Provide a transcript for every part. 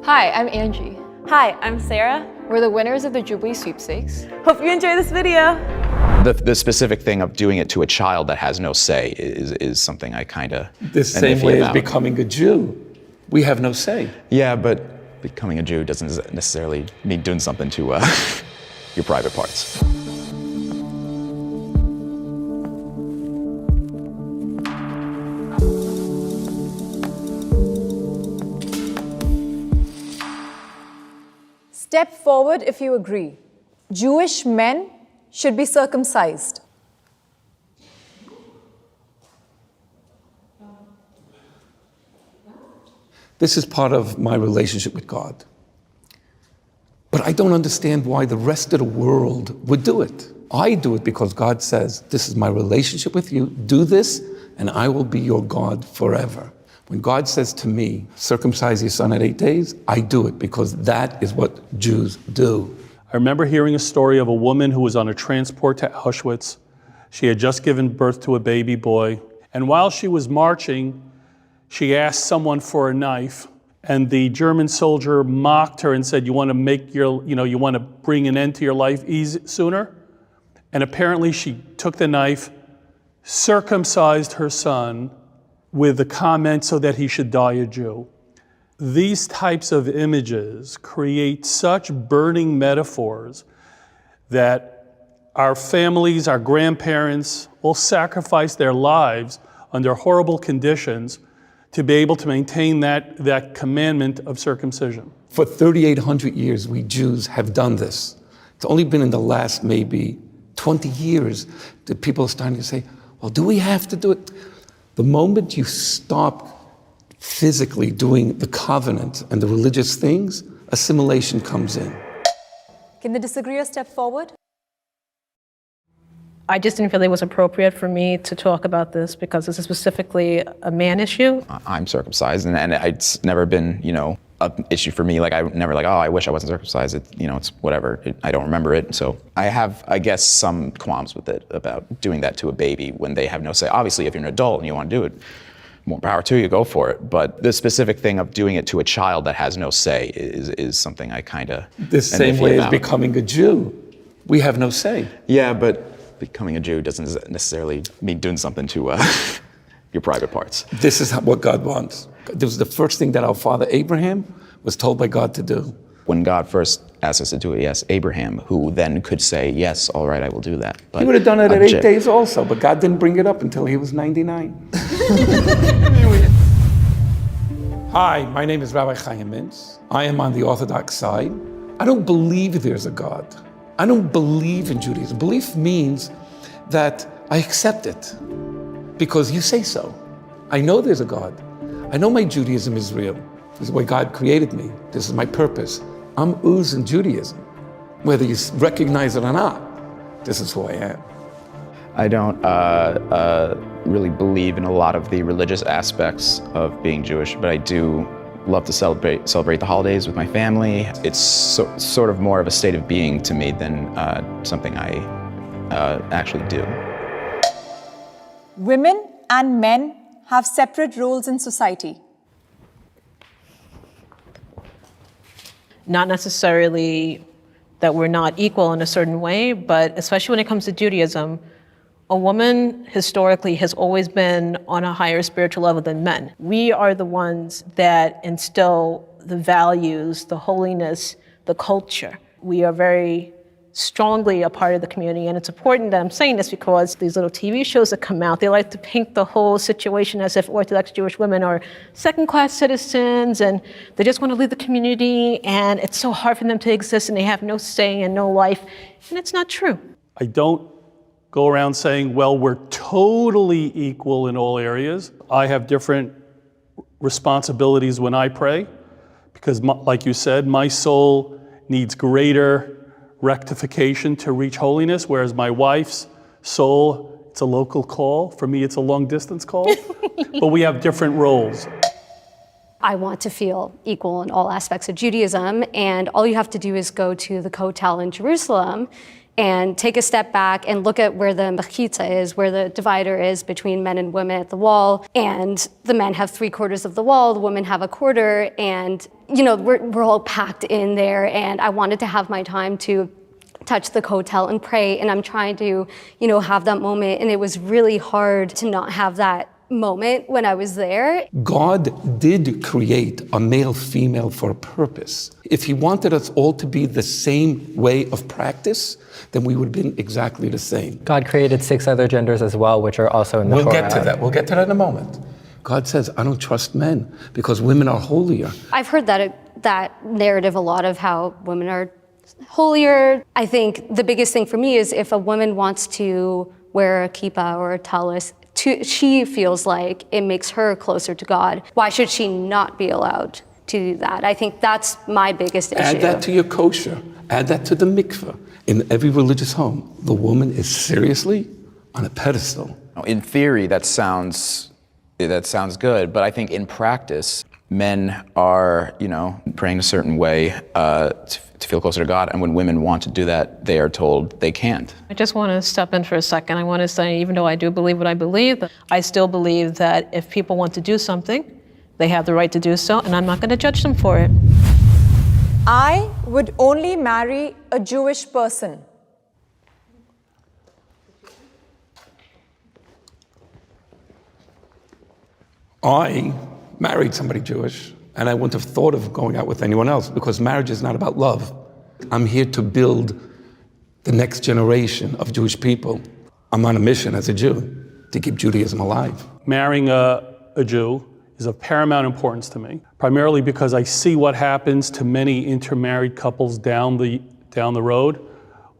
Hi, I'm Angie. Hi, I'm Sarah. We're the winners of the Jubilee Sweepstakes. Hope you enjoy this video. The specific thing of doing it to a child that has no say is something I kind of The same way as becoming a Jew. We have no say. Yeah, but becoming a Jew doesn't necessarily mean doing something to your private parts. Step forward if you agree. Jewish men should be circumcised. This is part of my relationship with God. But I don't understand why the rest of the world would do it. I do it because God says, this is my relationship with you, do this, and I will be your God forever. When God says to me, circumcise your son at 8 days, I do it because that is what Jews do. I remember hearing a story of a woman who was on a transport to Auschwitz. She had just given birth to a baby boy. And while she was marching, she asked someone for a knife. And the German soldier mocked her and said, you want to bring an end to your life sooner? And apparently she took the knife, circumcised her son with the comment so that he should die a Jew. These types of images create such burning metaphors that our families, our grandparents will sacrifice their lives under horrible conditions to be able to maintain that commandment of circumcision. For 3,800 years, we Jews have done this. It's only been in the last maybe 20 years that people are starting to say, well, do we have to do it? The moment you stop physically doing the covenant and the religious things, assimilation comes in. Can the disagreeer step forward? I just didn't feel it was appropriate for me to talk about this because this is specifically a man issue. I'm circumcised, and it's never been, an issue for me. Like, I never oh, I wish I wasn't circumcised. It's whatever. I don't remember it. So I have, I guess, some qualms with it about doing that to a baby when they have no say. Obviously, if you're an adult and you want to do it, more power to you, go for it. But the specific thing of doing it to a child that has no say is something I kind of The same way as becoming a Jew. We have no say. Yeah, but becoming a Jew doesn't necessarily mean doing something to your private parts. This is what God wants. This was the first thing that our father Abraham was told by God to do. When God first asked us to do it, yes, Abraham, who then could say, yes, all right, I will do that. But he would have done it at 8 days also, but God didn't bring it up until he was 99. Hi, my name is Rabbi Chaim Mentz. I am on the Orthodox side. I don't believe there's a God. I don't believe in Judaism. Belief means that I accept it because you say so. I know there's a God. I know my Judaism is real. This is the way God created me. This is my purpose. I'm oozing Judaism. Whether you recognize it or not, this is who I am. I don't really believe in a lot of the religious aspects of being Jewish, but I do love to celebrate the holidays with my family. It's sort of more of a state of being to me than something I actually do. Women and men have separate roles in society. Not necessarily that we're not equal in a certain way, but especially when it comes to Judaism, a woman historically has always been on a higher spiritual level than men. We are the ones that instill the values, the holiness, the culture. We are very strongly a part of the community, and it's important that I'm saying this because these little TV shows that come out, they like to paint the whole situation as if Orthodox Jewish women are second-class citizens and they just want to leave the community and it's so hard for them to exist and they have no say and no life, and it's not true. I don't go around saying, well, we're totally equal in all areas. I have different responsibilities when I pray because, like you said, my soul needs greater rectification to reach holiness, whereas my wife's soul, it's a local call. For me, it's a long distance call, but we have different roles. I want to feel equal in all aspects of Judaism, and all you have to do is go to the Kotel in Jerusalem, and take a step back and look at where the mechitza is, where the divider is between men and women at the wall. And the men have 3/4 of the wall, the women have 1/4. And, we're all packed in there. And I wanted to have my time to touch the kotel and pray. And I'm trying to, have that moment. And it was really hard to not have that moment when I was there. God did create a male-female for a purpose. If he wanted us all to be the same way of practice, then we would have been exactly the same. God created 6 other genders as well, which are also in the Torah. We'll get to that. We'll get to that in a moment. God says, I don't trust men because women are holier. I've heard that narrative a lot of how women are holier. I think the biggest thing for me is if a woman wants to wear a kippah or a talis, she feels like it makes her closer to God. Why should she not be allowed to do that? I think that's my biggest issue. Add that to your kosher. Add that to the mikveh. In every religious home, the woman is seriously on a pedestal. In theory, that sounds good, but I think in practice, men are, praying a certain way to feel closer to God, and when women want to do that, they are told they can't. I just want to step in for a second. I want to say, even though I do believe what I believe, I still believe that if people want to do something, they have the right to do so, and I'm not going to judge them for it. I would only marry a Jewish person. I married somebody Jewish, and I wouldn't have thought of going out with anyone else because marriage is not about love. I'm here to build the next generation of Jewish people. I'm on a mission as a Jew to keep Judaism alive. Marrying a Jew is of paramount importance to me, primarily because I see what happens to many intermarried couples down the road,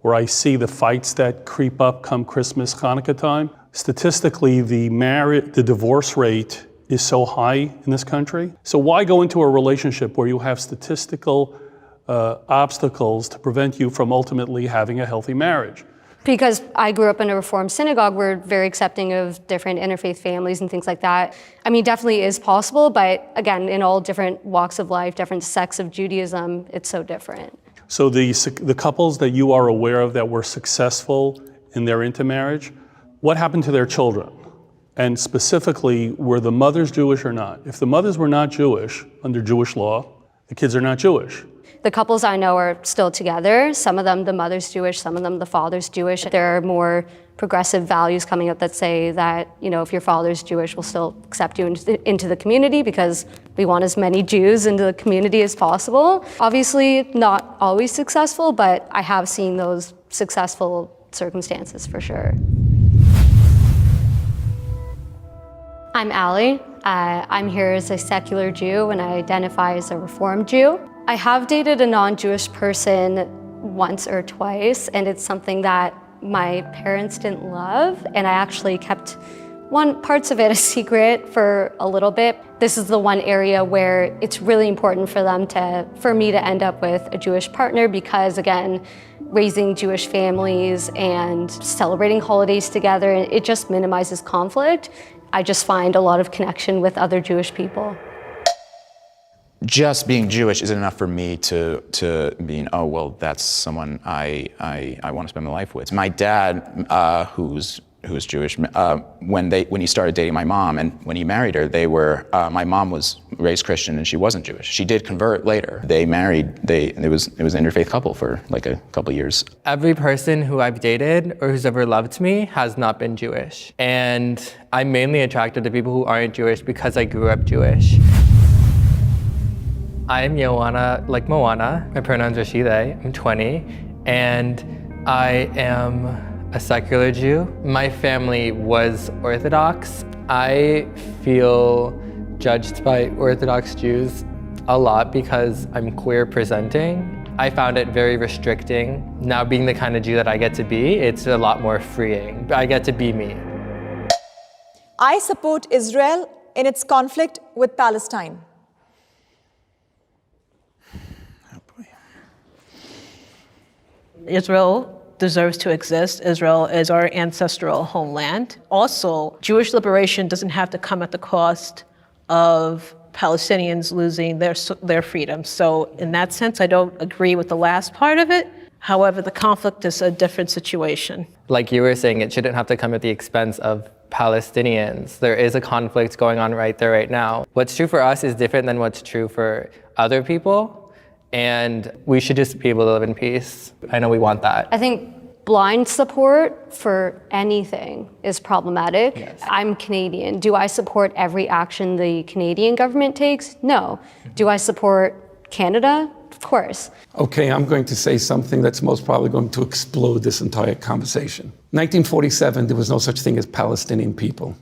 where I see the fights that creep up come Christmas, Hanukkah time. Statistically, the divorce rate is so high in this country. So why go into a relationship where you have statistical obstacles to prevent you from ultimately having a healthy marriage? Because I grew up in a Reformed synagogue, we're very accepting of different interfaith families and things like that. I mean, definitely is possible, but again, in all different walks of life, different sects of Judaism, it's so different. So the couples that you are aware of that were successful in their intermarriage, what happened to their children? And specifically, were the mothers Jewish or not? If the mothers were not Jewish, under Jewish law, the kids are not Jewish. The couples I know are still together. Some of them, the mother's Jewish, some of them, the father's Jewish. There are more progressive values coming up that say that, if your father's Jewish, we'll still accept you into the community because we want as many Jews into the community as possible. Obviously, not always successful, but I have seen those successful circumstances for sure. I'm Allie. I'm here as a secular Jew and I identify as a Reformed Jew. I have dated a non-Jewish person once or twice, and it's something that my parents didn't love, and I actually kept parts of it a secret for a little bit. This is the one area where it's really important for me to end up with a Jewish partner because, again, raising Jewish families and celebrating holidays together, it just minimizes conflict. I just find a lot of connection with other Jewish people. Just being Jewish isn't enough for me to being, oh, well, that's someone I want to spend my life with. My dad, who's Jewish, when he started dating my mom and when he married her, my mom was raised Christian and she wasn't Jewish. She did convert later. They married, it was an interfaith couple for like a couple years. Every person who I've dated or who's ever loved me has not been Jewish. And I'm mainly attracted to people who aren't Jewish because I grew up Jewish. I'm Joanna, like Moana. My pronouns are she, they. I'm 20, and I am a secular Jew. My family was Orthodox. I feel judged by Orthodox Jews a lot because I'm queer presenting. I found it very restricting. Now being the kind of Jew that I get to be, it's a lot more freeing. I get to be me. I support Israel in its conflict with Palestine. Israel deserves to exist. Israel is our ancestral homeland. Also, Jewish liberation doesn't have to come at the cost of Palestinians losing their freedom. So in that sense, I don't agree with the last part of it. However, the conflict is a different situation. Like you were saying, it shouldn't have to come at the expense of Palestinians. There is a conflict going on right there, right now. What's true for us is different than what's true for other people, and we should just be able to live in peace. I know we want that. I think blind support for anything is problematic. Yes. I'm Canadian. Do I support every action the Canadian government takes? No. Do I support Canada? Of course. Okay, I'm going to say something that's most probably going to explode this entire conversation. 1947, there was no such thing as Palestinian people.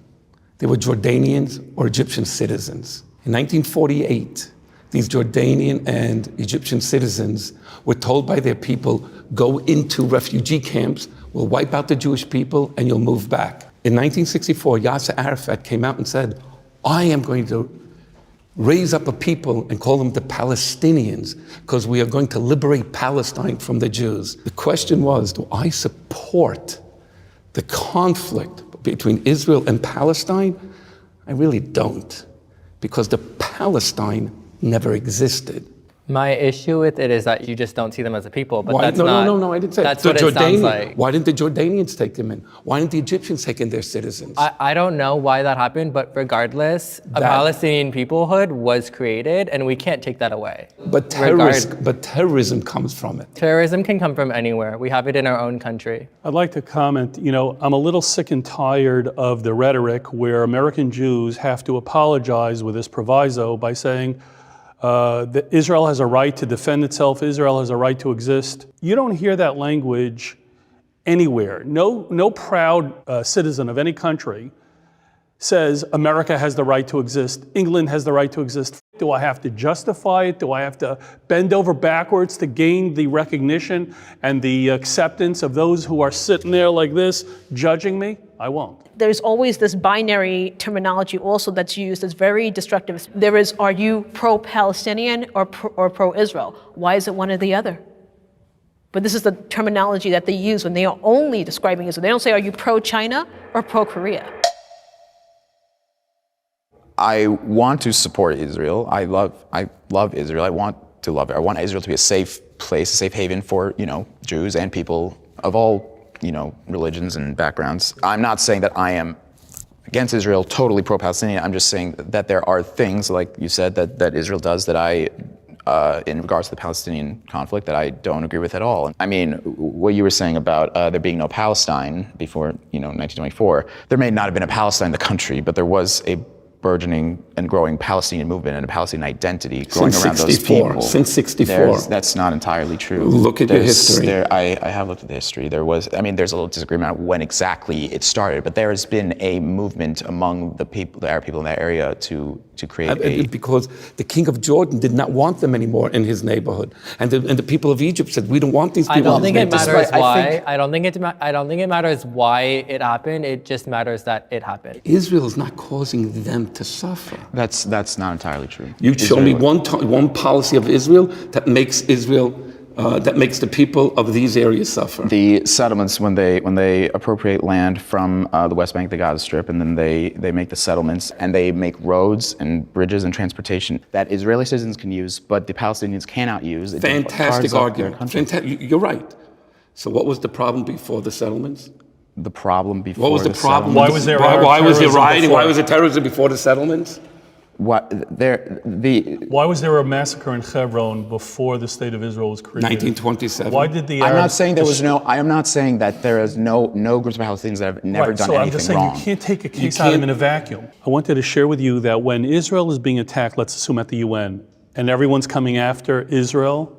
They were Jordanians or Egyptian citizens. In 1948, these Jordanian and Egyptian citizens were told by their people, go into refugee camps, we'll wipe out the Jewish people, and you'll move back. In 1964, Yasser Arafat came out and said, I am going to raise up a people and call them the Palestinians, because we are going to liberate Palestine from the Jews. The question was, do I support the conflict between Israel and Palestine? I really don't, because the Palestine never existed. My issue with it is that you just don't see them as a people, but that's No, not. I didn't say That's that. what it sounds like. Why didn't the Jordanians take them in? Why didn't the Egyptians take in their citizens? I don't know why that happened, but regardless, a Palestinian peoplehood was created, and we can't take that away. But terrorism comes from it. Terrorism can come from anywhere. We have it in our own country. I'd like to comment, I'm a little sick and tired of the rhetoric where American Jews have to apologize with this proviso by saying, that Israel has a right to defend itself, Israel has a right to exist. You don't hear that language anywhere. No proud citizen of any country says America has the right to exist, England has the right to exist. Do I have to justify it? Do I have to bend over backwards to gain the recognition and the acceptance of those who are sitting there like this, judging me? I won't. There's always this binary terminology also that's used that's very destructive. There is, are you pro-Palestinian or pro-Israel? Why is it one or the other? But this is the terminology that they use when they are only describing Israel. They don't say, are you pro-China or pro-Korea? I want to support Israel. I love Israel. I want to love it. I want Israel to be a safe place, a safe haven for, Jews and people of all, religions and backgrounds. I'm not saying that I am against Israel, totally pro-Palestinian. I'm just saying that there are things, like you said, that Israel does that I, in regards to the Palestinian conflict, that I don't agree with at all. I mean, what you were saying about there being no Palestine before, 1924, there may not have been a Palestine in the country, but there was a burgeoning and growing Palestinian movement and a Palestinian identity growing around those people. Since 64. That's not entirely true. Look at your history. I have looked at the history. There's a little disagreement on when exactly it started, but there has been a movement among the Arab people in that area to create because the king of Jordan did not want them anymore in his neighborhood, and the people of Egypt said, we don't want these people. I don't think it matters why. I don't think it matters why it happened. It just matters that it happened. Israel is not causing them to suffer. That's not entirely true. You show me one policy of Israel that makes the people of these areas suffer. The settlements, when they appropriate land from the West Bank, the Gaza Strip, and then they make the settlements and they make roads and bridges and transportation that Israeli citizens can use, but the Palestinians cannot use. Fantastic argument. You're right. So what was the problem before the settlements? The problem before. What was the problem? Why was there rioting? Why was there terrorism before the settlements? Why was there a massacre in Hebron before the state of Israel was created? 1927. Why did the I'm Arabs not saying there was no. I am not saying that there is no groups of Palestinians that have never done anything wrong. So I'm just saying you can't take a case out of them in a vacuum. I wanted to share with you that when Israel is being attacked, let's assume at the UN, and everyone's coming after Israel,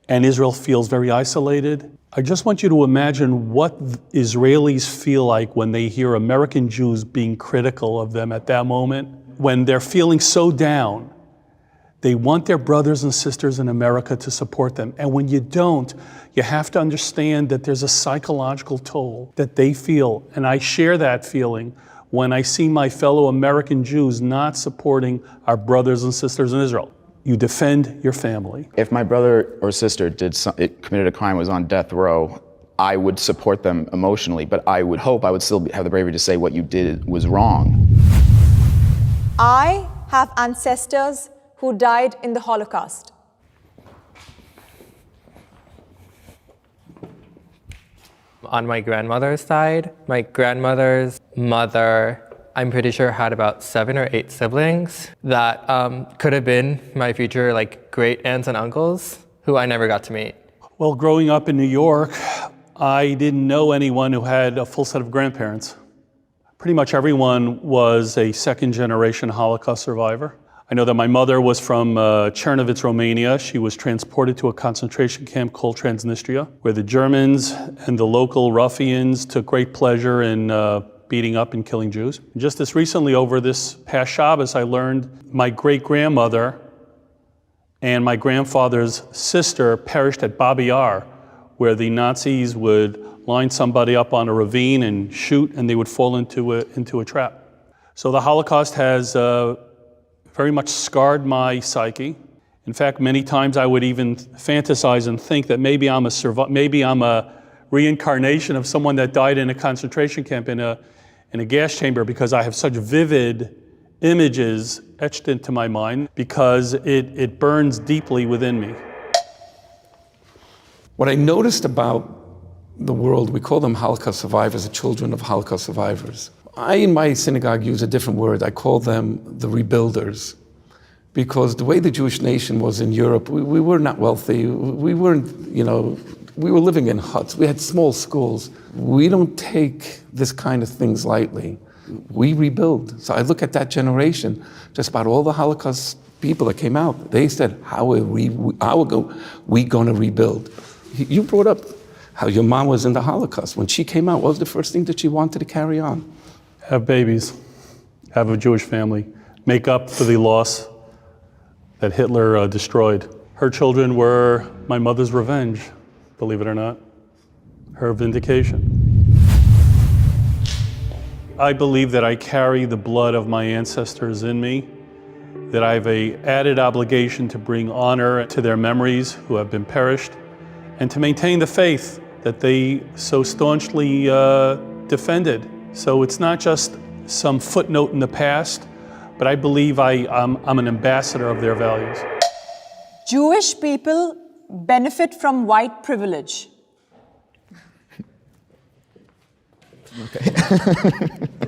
and Israel feels very isolated, I just want you to imagine what Israelis feel like when they hear American Jews being critical of them at that moment. When they're feeling so down, they want their brothers and sisters in America to support them. And when you don't, you have to understand that there's a psychological toll that they feel. And I share that feeling when I see my fellow American Jews not supporting our brothers and sisters in Israel. You defend your family. If my brother or sister committed a crime, was on death row, I would support them emotionally, but I would hope I would still have the bravery to say what you did was wrong. I have ancestors who died in the Holocaust. On my grandmother's side, my grandmother's mother, I'm pretty sure, had about 7 or 8 siblings that could have been my future great aunts and uncles who I never got to meet. Well, growing up in New York, I didn't know anyone who had a full set of grandparents. Pretty much everyone was a second-generation Holocaust survivor. I know that my mother was from Chernovitz, Romania. She was transported to a concentration camp called Transnistria, where the Germans and the local ruffians took great pleasure in beating up and killing Jews. And just this recently, over this past Shabbos, I learned my great-grandmother and my grandfather's sister perished at BelAir, where the Nazis would line somebody up on a ravine and shoot, and they would fall into a trap. So the Holocaust has very much scarred my psyche. In fact, many times I would even fantasize and think that maybe I'm a reincarnation of someone that died in a concentration camp in a gas chamber, because I have such vivid images etched into my mind, because it burns deeply within me. What I noticed about the world, we call them Holocaust survivors, the children of Holocaust survivors. I, in my synagogue, use a different word. I call them the rebuilders. Because the way the Jewish nation was in Europe, we were not wealthy. We weren't, we were living in huts. We had small schools. We don't take this kind of things lightly. We rebuild. So I look at that generation, just about all the Holocaust people that came out. They said, how are we going to rebuild? You brought up how your mom was in the Holocaust. When she came out, what was the first thing that she wanted to carry on? Have babies, have a Jewish family, make up for the loss that Hitler destroyed. Her children were my mother's revenge, believe it or not, her vindication. I believe that I carry the blood of my ancestors in me, that I have an added obligation to bring honor to their memories who have been perished, and to maintain the faith that they so staunchly defended. So it's not just some footnote in the past, but I believe I'm an ambassador of their values. Jewish people benefit from white privilege.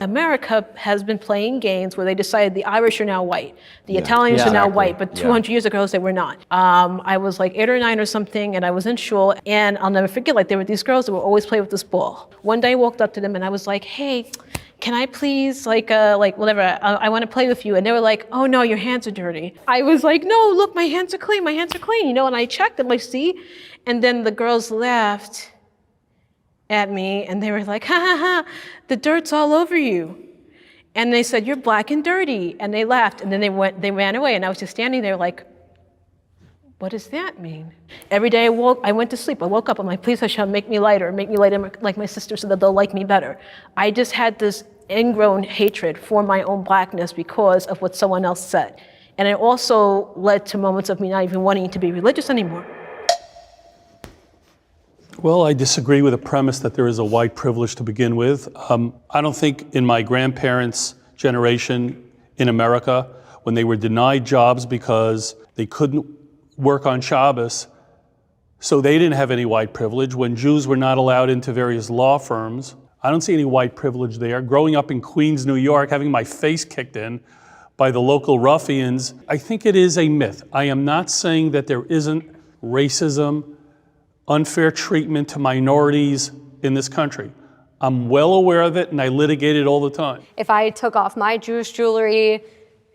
America has been playing games where they decided the Irish are now white, the Italians are now white, but 200 years ago they were not. I was 8 or 9 or something, and I was in shul, and I'll never forget, there were these girls that would always play with this ball. One day I walked up to them and I was like, hey, can I please, whatever, I want to play with you. And they were like, oh no, your hands are dirty. I was like, no, look, my hands are clean, and I checked them, see? And then the girls laughed at me, and they were like, ha ha ha, the dirt's all over you. And they said, you're black and dirty. And they laughed, and then they ran away, and I was just standing there like, what does that mean? Every day I went to sleep, I woke up, I'm like, please Hashem, make me lighter like my sister so that they'll like me better. I just had this ingrown hatred for my own blackness because of what someone else said. And it also led to moments of me not even wanting to be religious anymore. Well, I disagree with the premise that there is a white privilege to begin with. I don't think in my grandparents' generation in America, when they were denied jobs because they couldn't work on Shabbos, so they didn't have any white privilege. When Jews were not allowed into various law firms, I don't see any white privilege there. Growing up in Queens, New York, having my face kicked in by the local ruffians, I think it is a myth. I am not saying that there isn't racism, unfair treatment to minorities in this country. I'm well aware of it, and I litigate it all the time. If I took off my Jewish jewelry,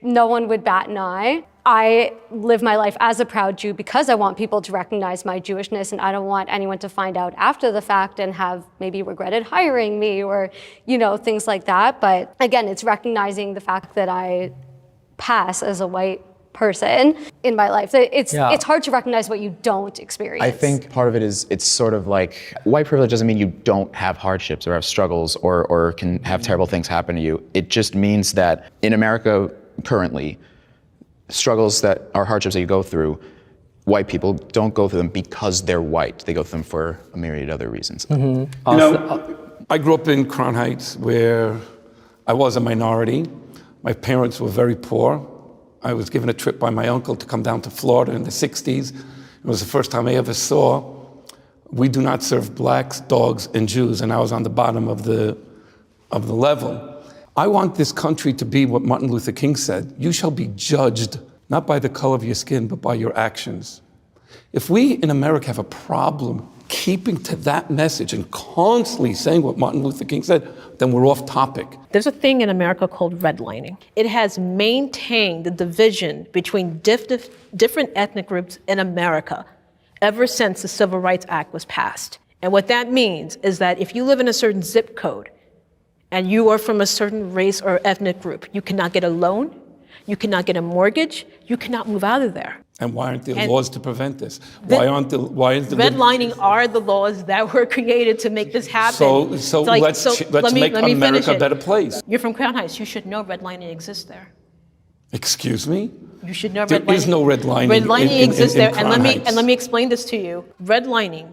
no one would bat an eye. I live my life as a proud Jew because I want people to recognize my Jewishness, and I don't want anyone to find out after the fact and have maybe regretted hiring me or, things like that. But again, it's recognizing the fact that I pass as a white person in my life. It's hard to recognize what you don't experience. I think part of it is, it's sort of like, white privilege doesn't mean you don't have hardships or have struggles or can have terrible things happen to you. It just means that in America currently, struggles that are hardships that you go through, white people don't go through them because they're white. They go through them for a myriad of other reasons. Mm-hmm. I grew up in Crown Heights where I was a minority. My parents were very poor. I was given a trip by my uncle to come down to Florida in the 60s. It was the first time I ever saw we do not serve blacks, dogs, and Jews, and I was on the bottom of the level. I want this country to be what Martin Luther King said: you shall be judged not by the color of your skin, but by your actions. If we in America have a problem keeping to that message and constantly saying what Martin Luther King said, then we're off topic. There's a thing in America called redlining. It has maintained the division between different ethnic groups in America ever since the Civil Rights Act was passed. And what that means is that if you live in a certain zip code and you are from a certain race or ethnic group, you cannot get a loan, you cannot get a mortgage, you cannot move out of there. And why aren't there laws to prevent this? Why is the redlining are the laws that were created to make this happen. So let's make America a better place. You're from Crown Heights. You should know redlining exists there. Excuse me? You should know there redlining. There is no redlining. Redlining exists there, and let me explain this to you. Redlining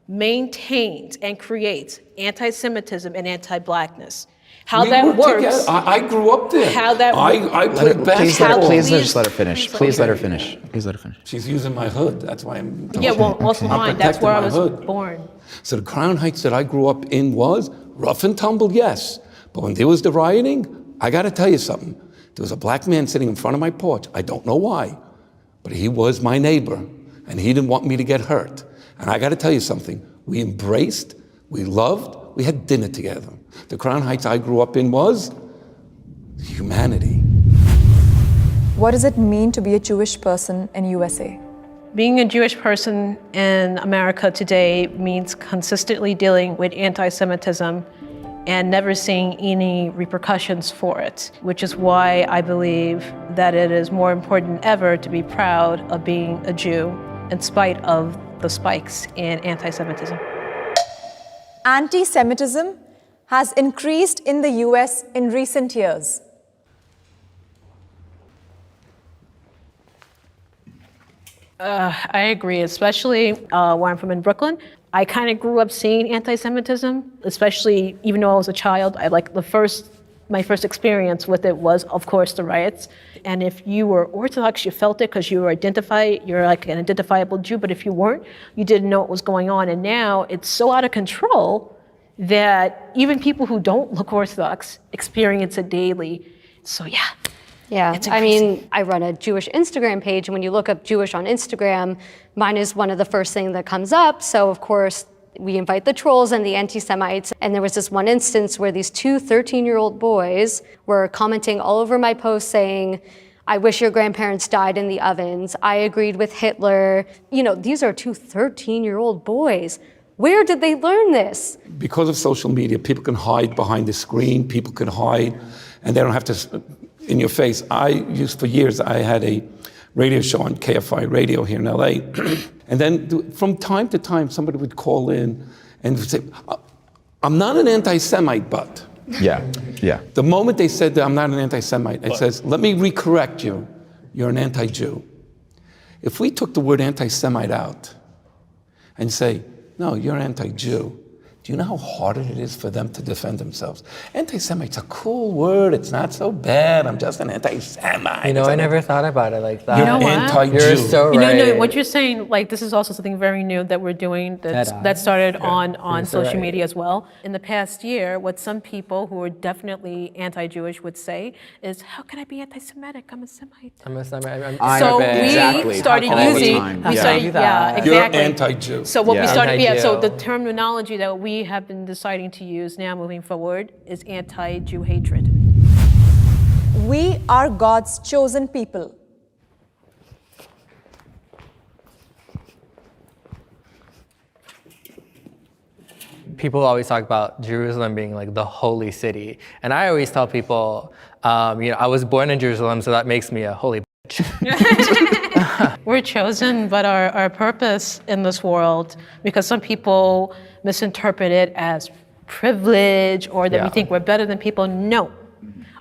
maintains and creates anti-Semitism and anti-blackness. How that works. I grew up there. How that I played basketball. Please just let her finish. Please let her finish. Please let her finish. She's using my hood. That's why I'm. Yeah, well, also mine. That's where I was born. So the Crown Heights that I grew up in was rough and tumble, yes. But when there was the rioting, I got to tell you something. There was a black man sitting in front of my porch. I don't know why, but he was my neighbor, and he didn't want me to get hurt. And I got to tell you something. We embraced, we loved, we had dinner together. The Crown Heights I grew up in was humanity. What does it mean to be a Jewish person in USA? Being a Jewish person in America today means consistently dealing with anti-Semitism and never seeing any repercussions for it, which is why I believe that it is more important than ever to be proud of being a Jew in spite of the spikes in anti-Semitism. Anti-Semitism has increased in the US in recent years. I agree, especially where I'm from in Brooklyn. I kind of grew up seeing anti-Semitism, especially even though I was a child. My first experience with it was, of course, the riots. And if you were Orthodox, you felt it because you were you're like an identifiable Jew, but if you weren't, you didn't know what was going on. And now it's so out of control that even people who don't look Orthodox experience it daily. So yeah. Yeah, I mean, I run a Jewish Instagram page, and when you look up Jewish on Instagram, mine is one of the first things that comes up. So of course, we invite the trolls and the anti-Semites. And there was this one instance where these two 13-year-old boys were commenting all over my post saying, I wish your grandparents died in the ovens. I agreed with Hitler. You know, these are two 13-year-old boys. Where did they learn this? Because of social media, people can hide behind the screen, people can hide, and they don't have to, in your face. For years, I had a radio show on KFI radio here in LA. And then from time to time, somebody would call in and would say, I'm not an anti-Semite, but. Yeah. The moment they said that I'm not an anti-Semite, it says, let me recorrect you. You're an anti-Jew. If we took the word anti-Semite out and say, no, you're anti-Jew, do you know how hard it is for them to defend themselves? Anti-Semite's a cool word. It's not so bad. I'm just an anti-Semite. You know, I never thought about it like that. You know what? Anti-Jew. You're so right. No, what you're saying, like, this is also something very new that we're doing that started on social media as well. In the past year, what some people who are definitely anti-Jewish would say is, how can I be anti-Semitic? I'm a Semite. I'm a Semite. So we started using, exactly. You're anti-Jew. So what we started, Anti-Jew. so the terminology that we have been deciding to use now moving forward is anti-Jew hatred. We are God's chosen people. People always talk about Jerusalem being like the holy city. And I always tell people, I was born in Jerusalem, so that makes me a holy bitch. We're chosen, but our purpose in this world, because some people misinterpret it as privilege or that we think we're better than people. No.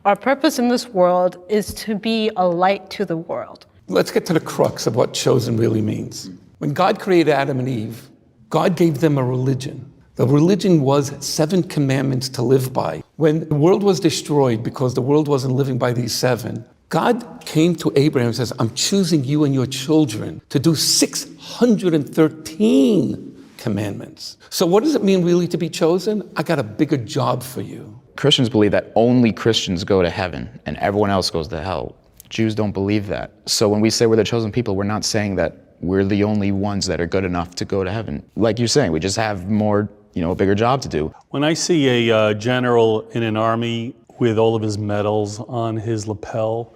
Our purpose in this world is to be a light to the world. Let's get to the crux of what chosen really means. When God created Adam and Eve, God gave them a religion. The religion was 7 commandments to live by. When the world was destroyed because the world wasn't living by these 7, God came to Abraham and says, I'm choosing you and your children to do 613 commandments. So what does it mean really to be chosen? I got a bigger job for you. Christians believe that only Christians go to heaven and everyone else goes to hell. Jews don't believe that. So when we say we're the chosen people, we're not saying that we're the only ones that are good enough to go to heaven. Like you're saying, we just have more, a bigger job to do. When I see a general in an army with all of his medals on his lapel,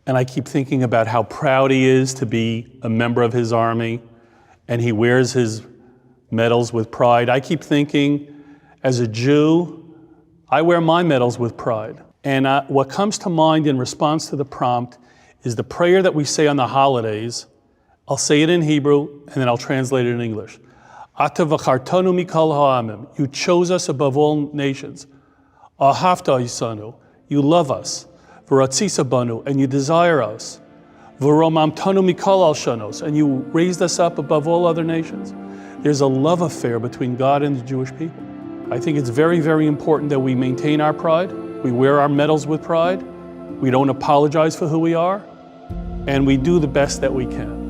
and I keep thinking about how proud he is to be a member of his army, and he wears his medals with pride, I keep thinking, as a Jew, I wear my medals with pride. And what comes to mind in response to the prompt is the prayer that we say on the holidays. I'll say it in Hebrew, and then I'll translate it in English. Ata v'chartanu mikol ha'amim. You chose us above all nations. Ahavta yisanu. You love us. V'ratzisa banu. And you desire us. V'romamtanu mikol al shanos. And you raised us up above all other nations. There's a love affair between God and the Jewish people. I think it's very, very important that we maintain our pride. We wear our medals with pride. We don't apologize for who we are. And we do the best that we can.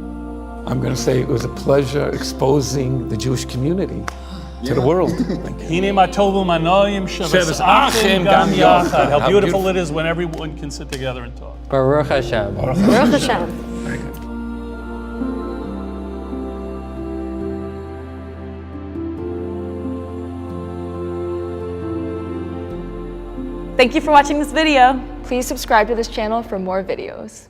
I'm going to say it was a pleasure exposing the Jewish community to the world. How beautiful it is when everyone can sit together and talk. Baruch Hashem. Baruch Hashem. Thank you for watching this video. Please subscribe to this channel for more videos.